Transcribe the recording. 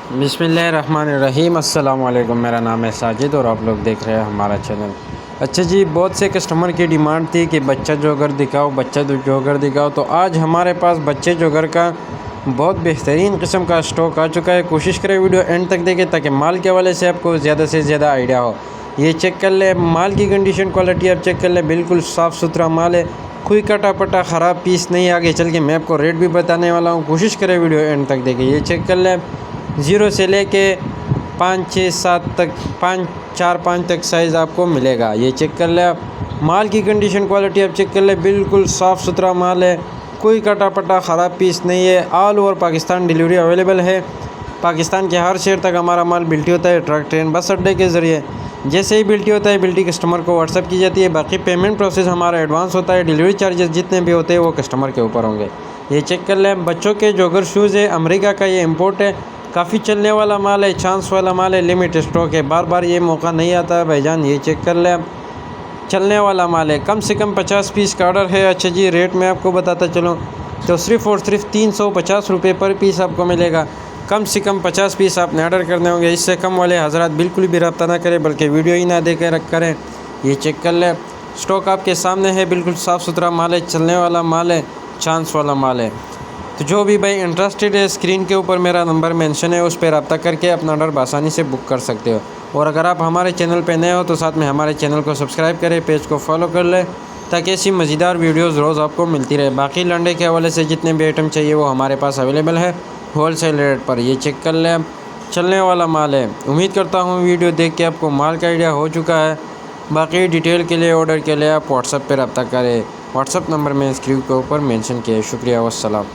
बिस्मिल्लाहिर्रहमानिर्रहीम। अस्सलाम वालेकुम। मेरा नाम है साजिद और आप लोग देख रहे हैं हमारा चैनल। अच्छा जी, बहुत से कस्टमर की डिमांड थी कि बच्चा जोगर दिखाओ, बच्चा जोगर दिखाओ। तो आज हमारे पास बच्चे जोगर का बहुत बेहतरीन किस्म का स्टॉक आ चुका है। कोशिश करें वीडियो एंड तक देखें ताकि माल के हवाले से आपको ज़्यादा से ज़्यादा आइडिया हो। ये चेक कर ले, माल की कंडीशन क्वालिटी आप चेक कर ले, बिल्कुल साफ़ सुथरा माल है, कोई कटा पटा ख़राब पीस नहीं। आगे चल के मैं आपको रेट भी बताने वाला हूँ, कोशिश करें वीडियो एंड तक देखें। ये चेक कर ले, 0 से लेके 5, 6, 7 तक 4, 5 तक साइज़ आपको मिलेगा। ये चेक कर ले आप। माल की कंडीशन क्वालिटी आप चेक कर ले, बिल्कुल साफ़ सुथरा माल है, कोई कटा पटा ख़राब पीस नहीं है। All over Pakistan delivery available है। पाकिस्तान के हर शहर तक हमारा माल बिल्टी होता है, ट्रक, ट्रेन, बस अड्डे के ज़रिए। जैसे ही बिल्टी होता है, बिल्टी कस्टमर को व्हाट्सअप की जाती है। बाकी पेमेंट प्रोसेस हमारा एडवांस होता है। डिलीवरी चार्जेस जितने भी होते हैं वो कस्टमर के ऊपर होंगे। ये चेक कर लें, बच्चों के जोगर शूज़ है, अमेरिका का ये इम्पोर्ट है, काफ़ी चलने वाला माल है, चांस वाला माल है, लिमिटेड स्टॉक है, बार बार ये मौका नहीं आता है भाईजान। ये चेक कर ले, चलने वाला माल है, कम से कम 50 पीस का ऑर्डर है। अच्छा जी, रेट मैं आपको बताता चलूँ तो सिर्फ़ और सिर्फ 350 रुपये पर पीस आपको मिलेगा। कम से कम 50 पीस आपने ऑर्डर करने होंगे। इससे कम वाले हज़रात बिल्कुल भी रब्ता ना करें, बल्कि वीडियो ही ना देख कर करें। ये चेक कर ले, स्टॉक आपके सामने है, बिल्कुल साफ़ सुथरा माल है, चलने वाला माल है, चांस वाला माल है। तो जो भी भाई इंटरेस्टेड है, स्क्रीन के ऊपर मेरा नंबर मेंशन है, उस पर रब्ता करके अपना ऑर्डर आसानी से बुक कर सकते हो। और अगर आप हमारे चैनल पे नए हो तो साथ में हमारे चैनल को सब्सक्राइब करें, पेज को फॉलो कर लें ताकि ऐसी मज़ेदार वीडियोज़ रोज़ आपको मिलती रहे। बाकी लंडे के हवाले से जितने भी आइटम चाहिए वो हमारे पास अवेलेबल है होलसेल रेट पर। ये चेक कर लें, चलने वाला माल है। उम्मीद करता हूँ वीडियो देख के आपको माल का आइडिया हो चुका है। बाकी डिटेल के लिए, ऑर्डर के लिए आप व्हाट्सएप पर रब्ता करें। व्हाट्सएप नंबर में स्क्रीन के ऊपर मेंशन किया है। शुक्रिया, वस्सलाम।